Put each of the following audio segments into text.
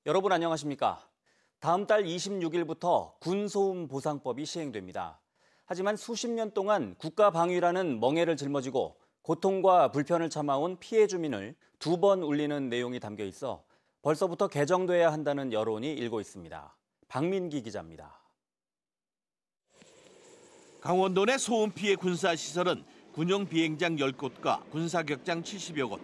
여러분 안녕하십니까? 다음 달 26일부터 군소음 보상법이 시행됩니다. 하지만 수십 년 동안 국가 방위라는 멍에를 짊어지고 고통과 불편을 참아온 피해 주민을 2번 울리는 내용이 담겨 있어 벌써부터 개정돼야 한다는 여론이 일고 있습니다. 박민기 기자입니다. 강원도 내 소음 피해 군사시설은 군용 비행장 10곳과 군사격장 70여 곳.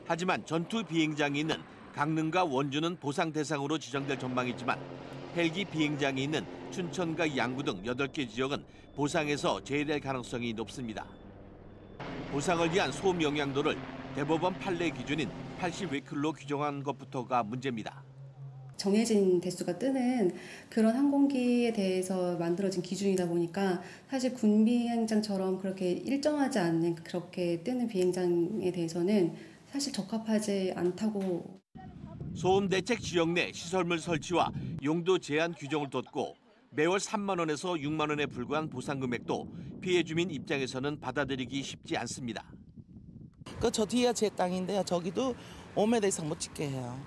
하지만 전투 비행장이 있는 강릉과 원주는 보상 대상으로 지정될 전망이지만 헬기 비행장이 있는 춘천과 양구 등 8개 지역은 보상에서 제외될 가능성이 높습니다. 보상을 위한 소음 영향도를 대법원 판례 기준인 80웨클로 규정한 것부터가 문제입니다. 정해진 대수가 뜨는 그런 항공기에 대해서 만들어진 기준이다 보니까 사실 군 비행장처럼 그렇게 일정하지 않는 그렇게 뜨는 비행장에 대해서는 사실 적합하지 않다고. 소음 대책 지역 내 시설물 설치와 용도 제한 규정을 뒀고 매월 3만 원에서 6만 원에 불과한 보상 금액도 피해 주민 입장에서는 받아들이기 쉽지 않습니다. 저 뒤가 제 땅인데요. 저기도 5m 이상 못 짓게 해요.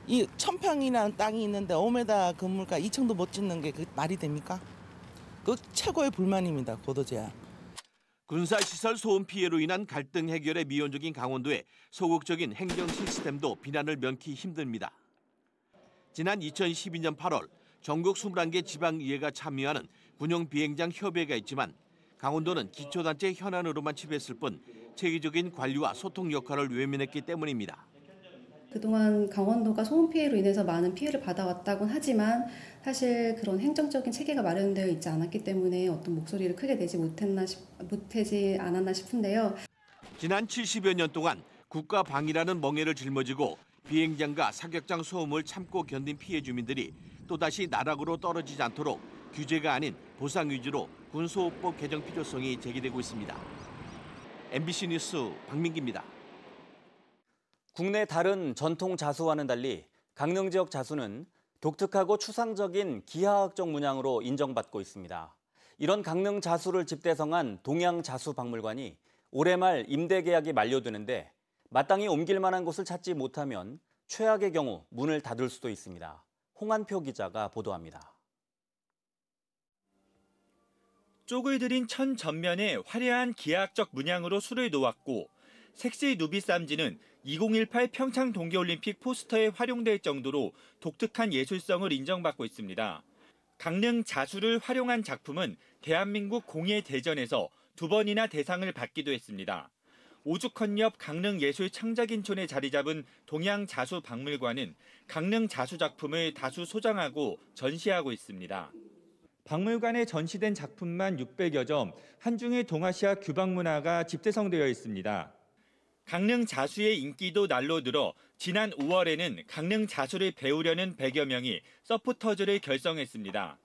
이 1000평이라는 땅이 있는데 5m 건물가 2층도 못 짓는 게 말이 됩니까? 그 최고의 불만입니다. 고도 제한. 군사시설 소음 피해로 인한 갈등 해결에 미온적인 강원도의 소극적인 행정 시스템도 비난을 면키 힘듭니다. 지난 2012년 8월 전국 21개 지방의회가 참여하는 군용 비행장 협의회가 있지만 강원도는 기초단체 현안으로만 치부했을 뿐 체계적인 관리와 소통 역할을 외면했기 때문입니다. 그동안 강원도가 소음 피해로 인해서 많은 피해를 받아왔다곤 하지만 사실 그런 행정적인 체계가 마련되어 있지 않았기 때문에 어떤 목소리를 크게 내지 못하지 않았나 싶은데요. 지난 70여 년 동안 국가 방위라는 멍에를 짊어지고 비행장과 사격장 소음을 참고 견딘 피해 주민들이 또다시 나락으로 떨어지지 않도록 규제가 아닌 보상 위주로 군소음법 개정 필요성이 제기되고 있습니다. MBC 뉴스 박민기입니다. 국내 다른 전통 자수와는 달리 강릉 지역 자수는 독특하고 추상적인 기하학적 문양으로 인정받고 있습니다. 이런 강릉 자수를 집대성한 동양자수박물관이 올해 말 임대 계약이 만료되는데 마땅히 옮길 만한 곳을 찾지 못하면 최악의 경우 문을 닫을 수도 있습니다. 홍한표 기자가 보도합니다. 쪼글들인 천 전면에 화려한 기하학적 문양으로 술을 놓았고 색시 누비쌈지는 2018 평창 동계올림픽 포스터에 활용될 정도로 독특한 예술성을 인정받고 있습니다. 강릉 자수를 활용한 작품은 대한민국 공예대전에서 2번이나 대상을 받기도 했습니다. 오죽헌 옆 강릉예술창작인촌에 자리 잡은 동양자수박물관은 강릉 자수 작품을 다수 소장하고 전시하고 있습니다. 박물관에 전시된 작품만 600여 점, 한중의 동아시아 규방 문화가 집대성되어 있습니다. 강릉 자수의 인기도 날로 늘어 지난 5월에는 강릉 자수를 배우려는 100여 명이 서포터즈를 결성했습니다.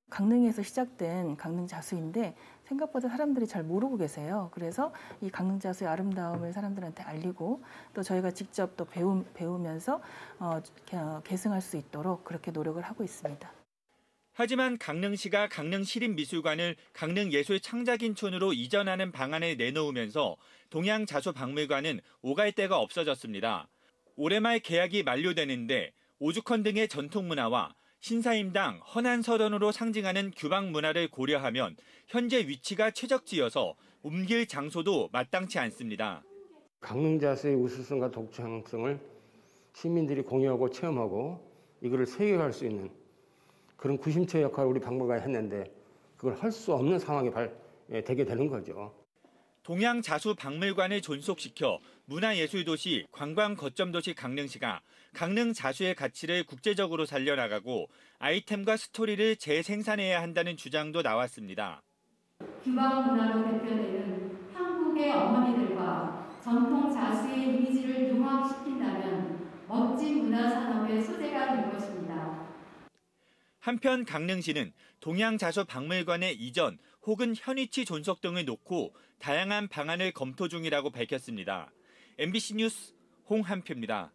강릉에서 시작된 강릉 자수인데 생각보다 사람들이 잘 모르고 계세요. 그래서 이 강릉 자수의 아름다움을 사람들한테 알리고 또 저희가 직접 또 배우면서 계승할 수 있도록 그렇게 노력을 하고 있습니다. 하지만 강릉시가 강릉시립미술관을 강릉예술창작인촌으로 이전하는 방안을 내놓으면서 동양자수박물관은 오갈 데가 없어졌습니다. 올해 말 계약이 만료되는데 오죽헌 등의 전통문화와 신사임당, 헌안설원으로 상징하는 규방 문화를 고려하면 현재 위치가 최적지여서 옮길 장소도 마땅치 않습니다. 강릉자수의 우수성과 독창성을 시민들이 공유하고 체험하고 이거를 세계화할 수 있는 그런 구심체 역할을 우리 박물관이 했는데 그걸 할 수 없는 상황이 되게 되는 거죠. 동양자수박물관을 존속시켜 문화예술도시, 관광거점도시 강릉시가 강릉자수의 가치를 국제적으로 살려나가고 아이템과 스토리를 재생산해야 한다는 주장도 나왔습니다. 규방 문화로 대표되는 한국의 어머니들과 전통 자수의 이미지를 융합시킨다면 멋진 문화산업의 소재가 될 것입니다. 한편 강릉시는 동양자수박물관의 이전 혹은 현위치 존속 등을 놓고 다양한 방안을 검토 중이라고 밝혔습니다. MBC 뉴스 홍한표입니다.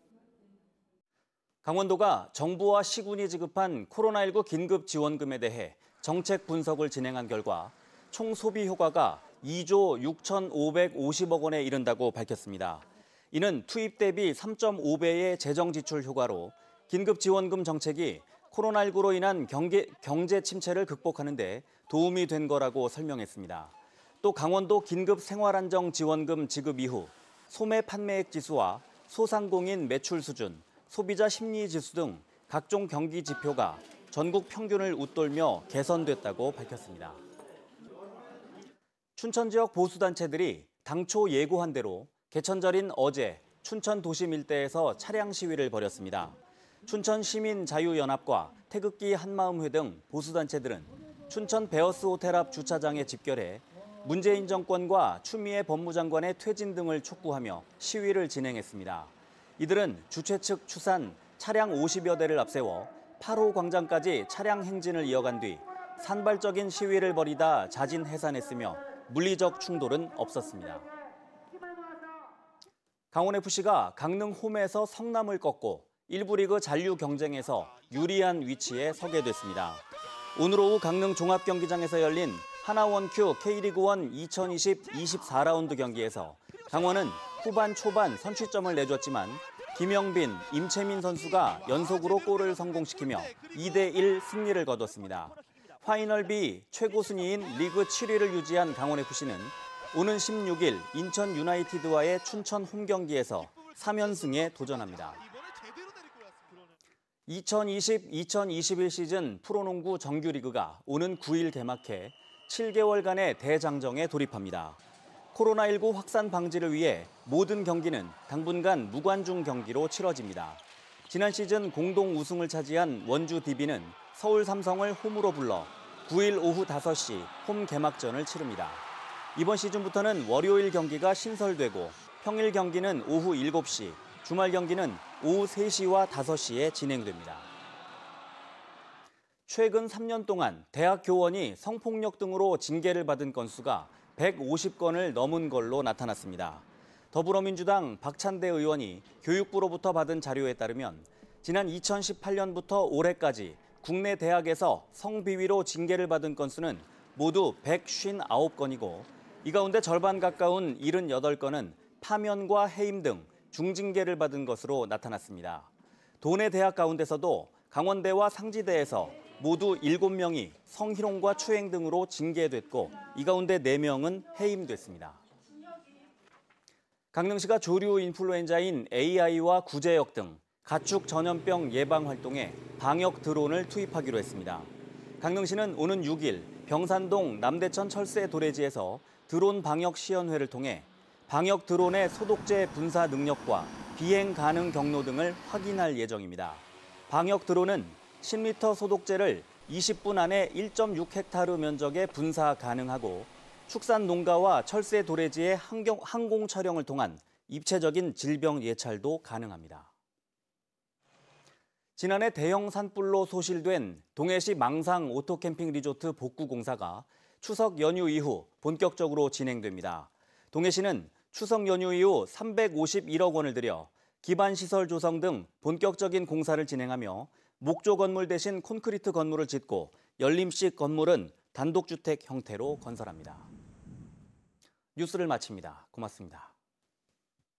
강원도가 정부와 시군이 지급한 코로나19 긴급 지원금에 대해 정책 분석을 진행한 결과 총 소비 효과가 2조 6,550억 원에 이른다고 밝혔습니다. 이는 투입 대비 3.5배의 재정 지출 효과로 긴급지원금 정책이 코로나19로 인한 경제 침체를 극복하는 데 도움이 된 거라고 설명했습니다. 또 강원도 긴급생활안정지원금 지급 이후 소매 판매액 지수와 소상공인 매출 수준, 소비자 심리 지수 등 각종 경기 지표가 전국 평균을 웃돌며 개선됐다고 밝혔습니다. 춘천 지역 보수단체들이 당초 예고한 대로 개천절인 어제 춘천 도심 일대에서 차량 시위를 벌였습니다. 춘천시민자유연합과 태극기 한마음회 등 보수단체들은 춘천 베어스 호텔 앞 주차장에 집결해 문재인 정권과 추미애 법무장관의 퇴진 등을 촉구하며 시위를 진행했습니다. 이들은 주최 측 추산 차량 50여 대를 앞세워 8호 광장까지 차량 행진을 이어간 뒤 산발적인 시위를 벌이다 자진 해산했으며 물리적 충돌은 없었습니다. 강원FC가 강릉 홈에서 성남을 꺾고 1부 리그 잔류 경쟁에서 유리한 위치에 서게 됐습니다. 오늘 오후 강릉 종합경기장에서 열린 하나원큐 K리그1 2020 24라운드 경기에서 강원은 후반 초반 선취점을 내줬지만 김영빈, 임채민 선수가 연속으로 골을 성공시키며 2대1 승리를 거뒀습니다. 파이널 B 최고 순위인 리그 7위를 유지한 강원FC는 오는 16일 인천 유나이티드와의 춘천 홈경기에서 3연승에 도전합니다. 2020-2021 시즌 프로농구 정규리그가 오는 9일 개막해 7개월간의 대장정에 돌입합니다. 코로나19 확산 방지를 위해 모든 경기는 당분간 무관중 경기로 치러집니다. 지난 시즌 공동 우승을 차지한 원주 DB는 서울 삼성을 홈으로 불러 9일 오후 5시 홈 개막전을 치릅니다. 이번 시즌부터는 월요일 경기가 신설되고 평일 경기는 오후 7시, 주말 경기는 오후 3시와 5시에 진행됩니다. 최근 3년 동안 대학 교원이 성폭력 등으로 징계를 받은 건수가 150건을 넘은 걸로 나타났습니다. 더불어민주당 박찬대 의원이 교육부로부터 받은 자료에 따르면 지난 2018년부터 올해까지 국내 대학에서 성비위로 징계를 받은 건수는 모두 159건이고 이 가운데 절반 가까운 78건은 파면과 해임 등 중징계를 받은 것으로 나타났습니다. 도내 대학 가운데서도 강원대와 상지대에서 모두 7명이 성희롱과 추행 등으로 징계됐고 이 가운데 4명은 해임됐습니다. 강릉시가 조류 인플루엔자인 AI와 구제역 등 가축 전염병 예방 활동에 방역 드론을 투입하기로 했습니다. 강릉시는 오는 6일 병산동 남대천 철새 도래지에서 드론 방역 시연회를 통해 방역 드론의 소독제 분사 능력과 비행 가능 경로 등을 확인할 예정입니다. 방역 드론은 10리터 소독제를 20분 안에 1.6헥타르 면적에 분사 가능하고 축산 농가와 철새 도래지의 항공 촬영을 통한 입체적인 질병 예찰도 가능합니다. 지난해 대형 산불로 소실된 동해시 망상 오토캠핑 리조트 복구 공사가 추석 연휴 이후 본격적으로 진행됩니다. 동해시는 추석 연휴 이후 351억 원을 들여 기반시설 조성 등 본격적인 공사를 진행하며 목조 건물 대신 콘크리트 건물을 짓고 연림식 건물은 단독주택 형태로 건설합니다. 뉴스를 마칩니다. 고맙습니다.